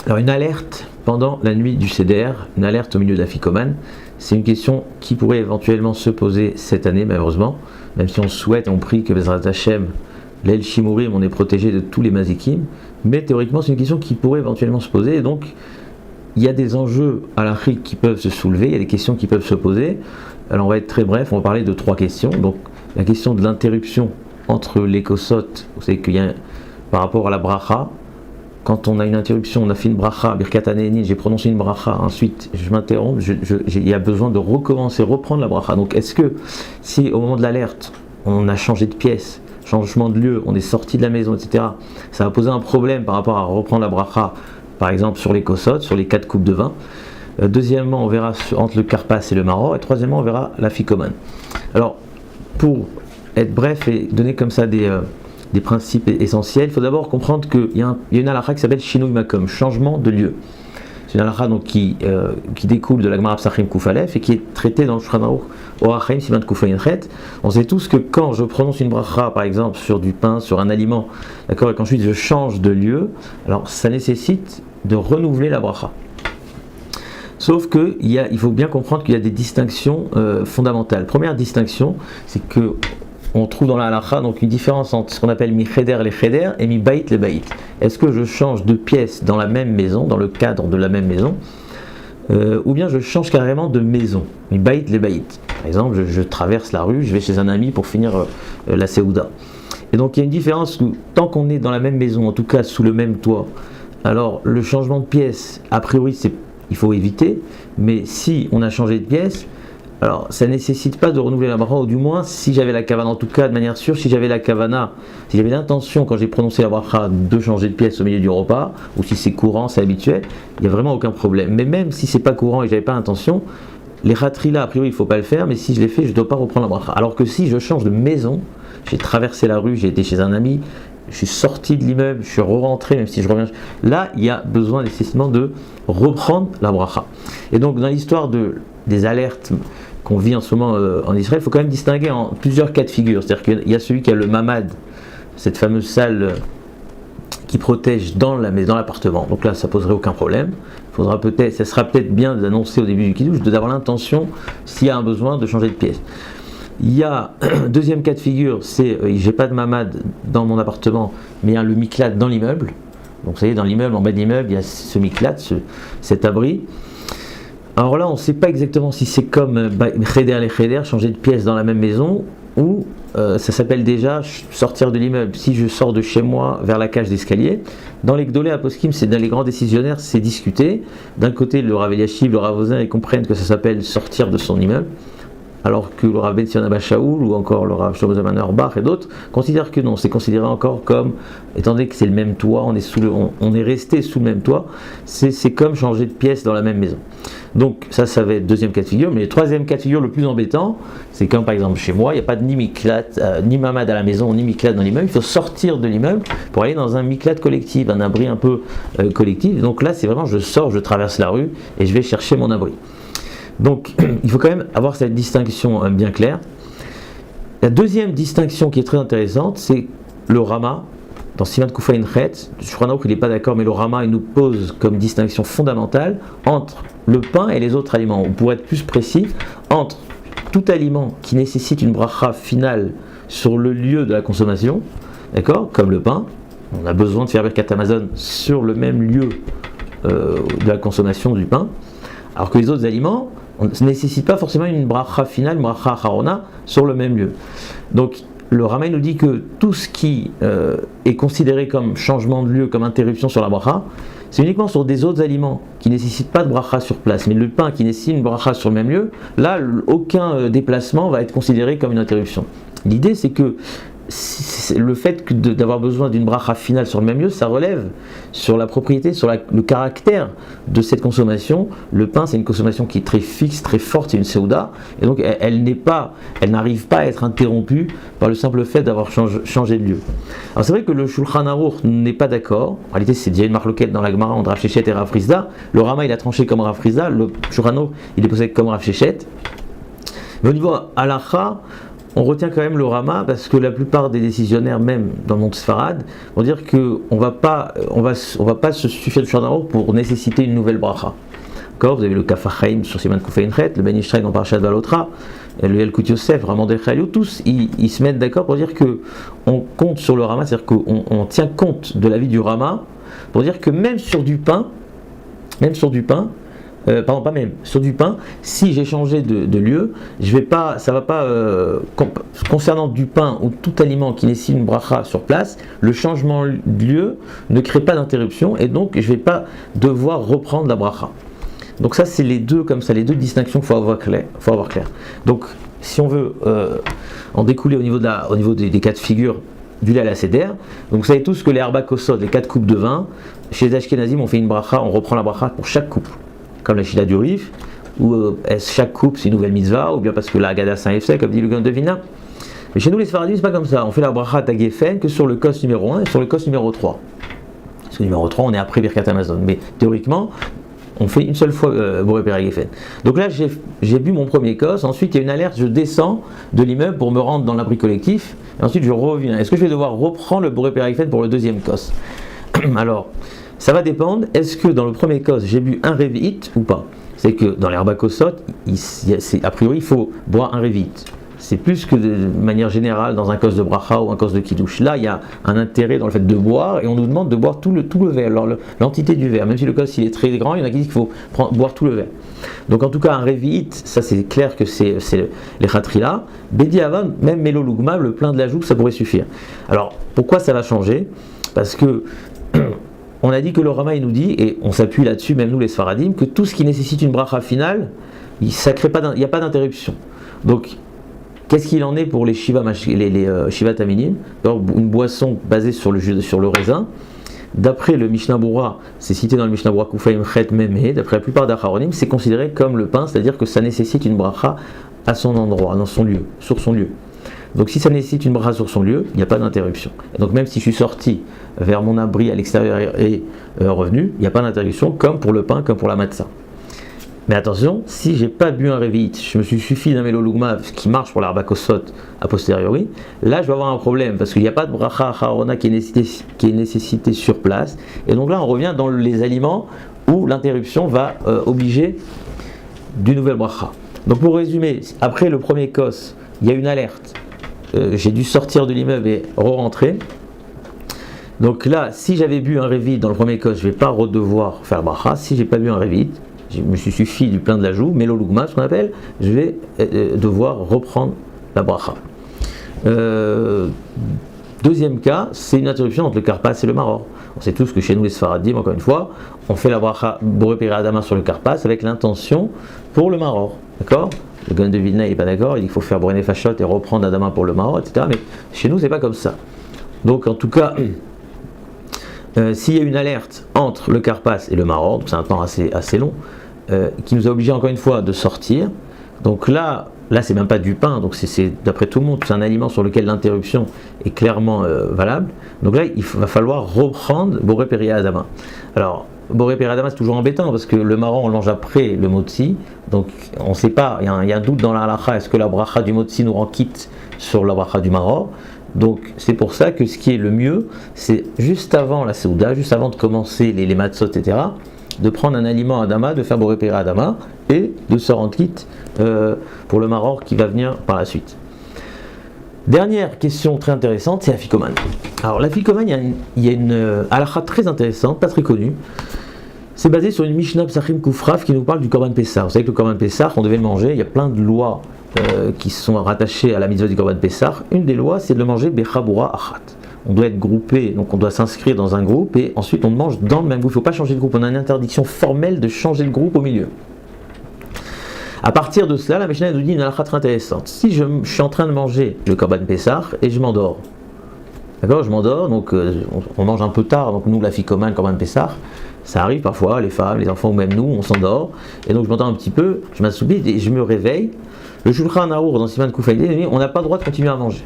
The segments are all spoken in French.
Alors une alerte pendant la nuit du Seder, une alerte au milieu d'Afikoman, c'est une question qui pourrait éventuellement se poser cette année malheureusement, même si on souhaite, on prie que Bezrat Hashem, l'El Shimurim, on est protégé de tous les mazikim, mais théoriquement c'est une question qui pourrait éventuellement se poser, et donc il y a des enjeux halachiques qui peuvent se soulever, il y a des questions qui peuvent se poser. Alors on va être très bref, on va parler de 3 questions. Donc la question de l'interruption entre les kosot, vous savez qu'il y a par rapport à la bracha, quand on a une interruption, on a fait une bracha, Birkat Haneni, j'ai prononcé une bracha, ensuite je m'interromps, il y a besoin de recommencer, reprendre la bracha. Donc est-ce que si au moment de l'alerte, on a changé de pièce, changement de lieu, on est sorti de la maison, etc., ça va poser un problème par rapport à reprendre la bracha, par exemple sur les kosot, sur les 4 coupes de vin. Deuxièmement, on verra entre le karpas et le maror, et troisièmement, on verra la fikoman. Alors, pour être bref et donner comme ça des principes essentiels, il faut d'abord comprendre qu'il y a une halakha qui s'appelle Shinui Makom, changement de lieu. C'est une halakha donc qui découle de la Gemara Psachim Kuf Aleph et qui est traitée dans le Shulchan Aruch Orach Chaim Siman Kuf Ayin Chet. On sait tous que quand je prononce une bracha, par exemple, sur du pain, sur un aliment, d'accord, et qu'ensuite je change de lieu, alors ça nécessite de renouveler la bracha. Sauf qu'il faut bien comprendre qu'il y a des distinctions fondamentales. Première distinction, c'est que on trouve dans la halakha donc une différence entre ce qu'on appelle mi cheder les cheder et mi bait les bait. Est-ce que je change de pièce dans la même maison, dans le cadre de la même maison, ou bien je change carrément de maison, mi bait les bait. Par exemple, je traverse la rue, je vais chez un ami pour finir la seouda. Et donc il y a une différence où tant qu'on est dans la même maison, en tout cas sous le même toit, alors le changement de pièce, a priori il faut éviter, mais si on a changé de pièce, alors ça ne nécessite pas de renouveler la bracha, ou du moins si j'avais la kavana, en tout cas de manière sûre, si j'avais la kavana, si j'avais l'intention quand j'ai prononcé la bracha de changer de pièce au milieu du repas, ou si c'est courant, c'est habituel, il n'y a vraiment aucun problème. Mais même si c'est pas courant et j'avais pas l'intention, les ratrila, a priori il ne faut pas le faire, mais si je l'ai fait, je ne dois pas reprendre la bracha. Alors que si je change de maison, j'ai traversé la rue, j'ai été chez un ami, je suis sorti de l'immeuble, je suis re-rentré, même si je reviens. Là, il y a besoin nécessairement de reprendre la bracha. Et donc, dans l'histoire des alertes qu'on vit en ce moment en Israël, il faut quand même distinguer en plusieurs cas de figure. C'est-à-dire qu'il y a celui qui a le mamad, cette fameuse salle qui protège dans l'appartement. Donc là, ça poserait aucun problème. Ça sera peut-être bien d'annoncer au début du kiddush, d'avoir l'intention, s'il y a un besoin, de changer de pièce. Il y a deuxième cas de figure, c'est j'ai pas de mamad dans mon appartement, mais il y a le miklat dans l'immeuble. Donc vous savez, dans l'immeuble, en bas de l'immeuble, il y a ce miklat, cet abri. Alors là, on ne sait pas exactement si c'est comme cheder les cheder, changer de pièce dans la même maison, ou ça s'appelle déjà sortir de l'immeuble. Si je sors de chez moi vers la cage d'escalier, dans les Gdolé Aposkim, c'est dans les grands décisionnaires, c'est discuté. D'un côté, le Rav Eliashiv, le Rav Ozin, ils comprennent que ça s'appelle sortir de son immeuble, alors que le Rav Ben Zion Abba Shaoul ou encore le Rav Shlomo Zalman Auerbach et d'autres considèrent que non, c'est considéré encore comme, étant donné que c'est le même toit, on est resté sous le même toit, c'est comme changer de pièce dans la même maison. Donc ça va être deuxième cas de figure, mais le troisième cas de figure le plus embêtant, c'est comme par exemple chez moi, il n'y a pas de ni miklat, ni mamad à la maison, ni miklat dans l'immeuble, il faut sortir de l'immeuble pour aller dans un miklat collectif, un abri un peu collectif. Donc là c'est vraiment, je sors, je traverse la rue et je vais chercher mon abri. Donc, il faut quand même avoir cette distinction bien claire. La deuxième distinction qui est très intéressante, c'est le Rama. Dans Siman Kuf Ayin Chet, je crois qu'il n'est pas d'accord, mais le Rama, il nous pose comme distinction fondamentale entre le pain et les autres aliments. Ou pour être plus précis, entre tout aliment qui nécessite une bracha finale sur le lieu de la consommation, d'accord, comme le pain, on a besoin de faire Birkat Hamazon sur le même lieu de la consommation du pain, alors que les autres aliments, on ne nécessite pas forcément une bracha finale, une bracha acharona, sur le même lieu. Donc le Rama nous dit que tout ce qui est considéré comme changement de lieu, comme interruption sur la bracha, c'est uniquement sur des autres aliments qui ne nécessitent pas de bracha sur place. Mais le pain qui nécessite une bracha sur le même lieu, là, aucun déplacement va être considéré comme une interruption. L'idée, c'est que le fait d'avoir besoin d'une bracha finale sur le même lieu, ça relève sur la propriété, sur le caractère de cette consommation. Le pain, c'est une consommation qui est très fixe, très forte, c'est une seouda, et donc elle n'arrive pas à être interrompue par le simple fait d'avoir changé de lieu. Alors c'est vrai que le Shulchan Aruch n'est pas d'accord. En réalité, c'est déjà une marloquette dans la Gemara entre Rav Shechet et Rav Frizda. Le Rama, il a tranché comme Rav Frizda, le Shulchan Aruch, il est posé comme Rav Shechet. Mais au niveau halakha, on retient quand même le Rama parce que la plupart des décisionnaires, même dans le monde Sfarad, vont dire qu'on va pas se suffire du Shulchan Aruch pour nécessiter une nouvelle bracha. D'accord, vous avez le Kaf HaChaim sur Siman Kufay Inchet, le Ben Ishraï dans Parashat Balotra, le Yalkut Yosef, Ramandel Chayou, tous ils se mettent d'accord pour dire que on compte sur le Rama, c'est-à-dire qu'on tient compte de la vie du Rama pour dire que même sur du pain, sur du pain, si j'ai changé de lieu, concernant du pain ou tout aliment qui nécessite une bracha sur place, le changement de lieu ne crée pas d'interruption et donc je ne vais pas devoir reprendre la bracha. Donc ça c'est les deux distinctions qu'il faut avoir clair. Donc si on veut en découler au niveau des cas de figure du lait à la seder, donc vous savez tous que les Arba Kosod, les 4 coupes de vin, chez les Ashkenazim on fait une bracha, on reprend la bracha pour chaque coupe. Comme la Shida du Rif, où chaque coupe c'est une nouvelle mitzvah, ou bien parce que la Haggadah c'est un Efsek, comme dit le Gaon de Vina. Mais chez nous les Sfaradim c'est pas comme ça, on fait la bracha Tagefen que sur le kos numéro 1 et sur le kos numéro 3. Parce que numéro 3 on est après Birkat Hamazon, mais théoriquement on fait une seule fois Boré Peri Geffen. Donc là j'ai bu mon premier kos, ensuite il y a une alerte, je descends de l'immeuble pour me rendre dans l'abri collectif, et ensuite je reviens. Est-ce que je vais devoir reprendre le Boré Peri Geffen pour le deuxième kos? Alors, ça va dépendre, est-ce que dans le premier kos j'ai bu un révit ou pas? C'est que dans les Arba Kosot, a priori il faut boire un révit. C'est plus que de manière générale dans un kos de bracha ou un kos de kiddush. Là il y a un intérêt dans le fait de boire et on nous demande de boire tout le verre, alors, l'entité du verre. Même si le kos il est très grand, il y en a qui disent qu'il faut boire tout le verre. Donc en tout cas un révit, ça c'est clair que c'est les khatrila. Bedi Avan, même Melo Lugma, le plein de la joue, ça pourrait suffire. Alors pourquoi ça va changer? Parce que on a dit que le Rama il nous dit, et on s'appuie là-dessus, même nous les Sfaradim, que tout ce qui nécessite une bracha finale, il n'y a pas d'interruption. Donc, qu'est-ce qu'il en est pour les Shiva Taminim? Une boisson basée sur le raisin. D'après le Mishnah Berurah, c'est cité dans le Mishnah Berurah Kufaim Chet Memeh, d'après la plupart d'Acharonim, c'est considéré comme le pain, c'est-à-dire que ça nécessite une bracha à son endroit, dans son lieu, sur son lieu. Donc si ça nécessite une bracha sur son lieu, il n'y a pas d'interruption. Et donc même si je suis sorti vers mon abri à l'extérieur et revenu, il n'y a pas d'interruption, comme pour le pain, comme pour la matzah. Mais attention, si j'ai pas bu un révit, je me suis suffi d'un Melo Lugma qui marche pour l'Arba Kosot a posteriori, là je vais avoir un problème, parce qu'il n'y a pas de bracha acharona qui est nécessité sur place. Et donc là on revient dans les aliments où l'interruption va obliger d'une nouvelle bracha. Donc pour résumer, après le premier kos, il y a une alerte. J'ai dû sortir de l'immeuble et re-rentrer. Donc là, si j'avais bu un révit dans le premier kos, je ne vais pas devoir faire bracha. Si j'ai pas bu un révit, je me suis suffi du plein de la joue, Melo Lugma, ce qu'on appelle, je vais devoir reprendre la bracha. Deuxième cas, c'est une interruption entre le karpas et le maror. On sait tous que chez nous les Sfaradim, encore une fois, on fait la bracha Boré Peri Adama sur le karpas avec l'intention pour le maror. D'accord? Le Gaon de Vilna il n'est pas d'accord, il dit qu'il faut faire Boré Fachot et reprendre Adama pour le maror, etc. Mais chez nous, c'est pas comme ça. Donc en tout cas, s'il y a une alerte entre le karpas et le maror, donc c'est un temps assez long, qui nous a obligés encore une fois de sortir, donc là c'est même pas du pain, donc c'est d'après tout le monde, c'est un aliment sur lequel l'interruption est clairement valable. Donc là il va falloir reprendre Boré Peri Adama. Alors Boré Peri Adama c'est toujours embêtant parce que le maror on le mange après le motzi, donc on ne sait pas, il y a un doute dans la halakha, est-ce que la bracha du motzi nous rend quitte sur la bracha du maror? Donc c'est pour ça que ce qui est le mieux, c'est juste avant la Seuda, juste avant de commencer les matzot, etc., de prendre un aliment Adama, de faire Boré Peri Adama et de se rendre quitte pour le maror qui va venir par la suite. Dernière question très intéressante, c'est l'afikoman. Alors l'afikoman, il y a une halakha très intéressante, pas très connue. C'est basé sur une Mishnah Psachim Koufraf qui nous parle du Korban Pessah. Vous savez que le Korban Pessah, on devait le manger, il y a plein de lois qui sont rattachées à la mitzvah du Korban Pessah. Une des lois, c'est de le manger Bechabura Achat. On doit être groupé, donc on doit s'inscrire dans un groupe et ensuite on mange dans le même groupe. Il ne faut pas changer de groupe, on a une interdiction formelle de changer de groupe au milieu. À partir de cela, la Mishnah nous dit une halakha très intéressante. Si je suis en train de manger le Korban Pessah et je m'endors, d'accord, je m'endors, donc on mange un peu tard, donc nous la fikoman, le Korban Pessah, ça arrive parfois, les femmes, les enfants ou même nous, on s'endort, et donc je m'endors un petit peu, je m'assoupis et je me réveille. Le Shulchan Aruch dans Siman Kufay dit on n'a pas le droit de continuer à manger.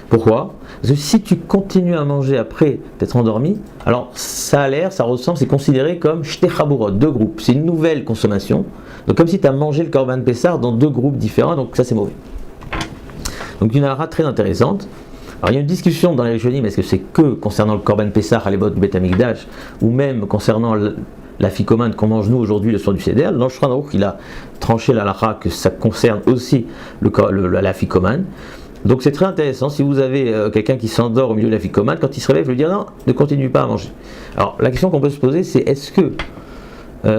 Pourquoi? Parce que si tu continues à manger après t'être endormi, alors ça a l'air, ça ressemble, c'est considéré comme shte chaburot, deux groupes. C'est une nouvelle consommation. Donc comme si tu as mangé le Korban Pessah dans deux groupes différents, donc ça c'est mauvais. Donc une halakha très intéressante. Alors il y a une discussion dans les Rishonim, est-ce que c'est que concernant le Korban Pessah à l'époque du Beth Amikdash, ou même concernant l'afikoman qu'on mange nous aujourd'hui le soir du Seder. Dans le Shulchan Aruch, il a tranché la halakha que ça concerne aussi l'afikoman. Donc c'est très intéressant, si vous avez quelqu'un qui s'endort au milieu de l'afikoman, quand il se réveille, je lui dire non, ne continue pas à manger. Alors la question qu'on peut se poser, c'est est-ce que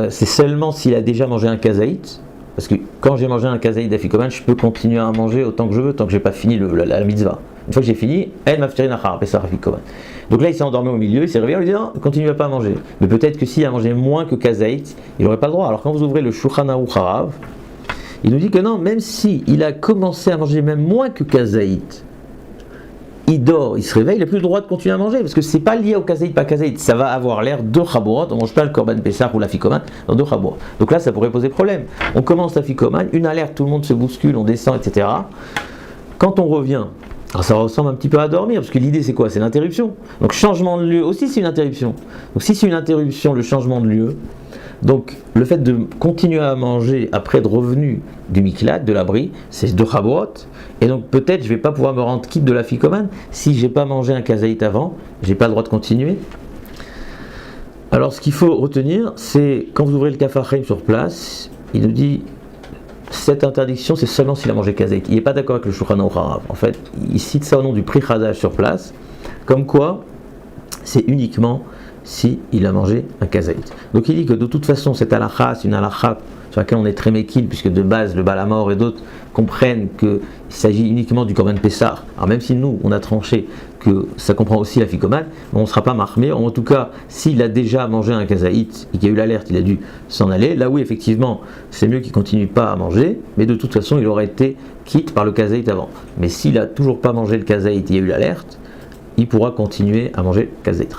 c'est seulement s'il a déjà mangé un kazaït? Parce que quand j'ai mangé un kazaït d'afikoman, je peux continuer à manger autant que je veux, tant que j'ai pas fini la mitzvah. Une fois que j'ai fini, elle m'a fait nachar, Pessah afikoman. Donc là, il s'est endormi au milieu, il s'est réveillé, on lui dit non, continue à pas manger. Mais peut-être que s'il a mangé moins que kazaït, il n'aurait pas le droit. Alors quand vous ouvrez le Shulchan Aruch Harav, il nous dit que non, même si il a commencé à manger même moins que kazaït, il dort, il se réveille, il n'a plus le droit de continuer à manger, parce que c'est pas lié au kazaït, pas kazaït, ça va avoir l'air de chabourot, on mange pas le korban pessah ou l'afikoman dans deux chabourot. Donc là, ça pourrait poser problème. On commence l'afikoman, une alerte, tout le monde se bouscule, on descend, etc. Quand on revient, alors ça ressemble un petit peu à dormir, parce que l'idée c'est quoi? C'est l'interruption. Donc changement de lieu aussi c'est une interruption. Donc si c'est une interruption, le changement de lieu, donc le fait de continuer à manger après être revenu du miklat, de l'abri, c'est deux chabourot. Et donc peut-être je ne vais pas pouvoir me rendre quitte de l'afikoman si je n'ai pas mangé un kazaït avant, je n'ai pas le droit de continuer. Alors ce qu'il faut retenir, c'est quand vous ouvrez le Kaf HaChaim sur place, il nous dit cette interdiction c'est seulement s'il a mangé kazaït. Il n'est pas d'accord avec le Shulchan Aruch Harav. En fait, il cite ça au nom du Pri Chadash sur place, comme quoi c'est uniquement si il a mangé un kazaït. Donc il dit que de toute façon cette halakha, c'est une halakha sur laquelle on est très méquille, puisque de base le Baal HaMaor et d'autres comprennent qu'il s'agit uniquement du Korban Pessah. Alors même si nous on a tranché que ça comprend aussi l'afikoman, on ne sera pas marmé. En tout cas, s'il a déjà mangé un kazaït et qu'il y a eu l'alerte, il a dû s'en aller. Là oui, effectivement, c'est mieux qu'il ne continue pas à manger, mais de toute façon il aurait été quitte par le kazaït avant. Mais s'il n'a toujours pas mangé le kazaït et il y a eu l'alerte, il pourra continuer à manger le kazaït.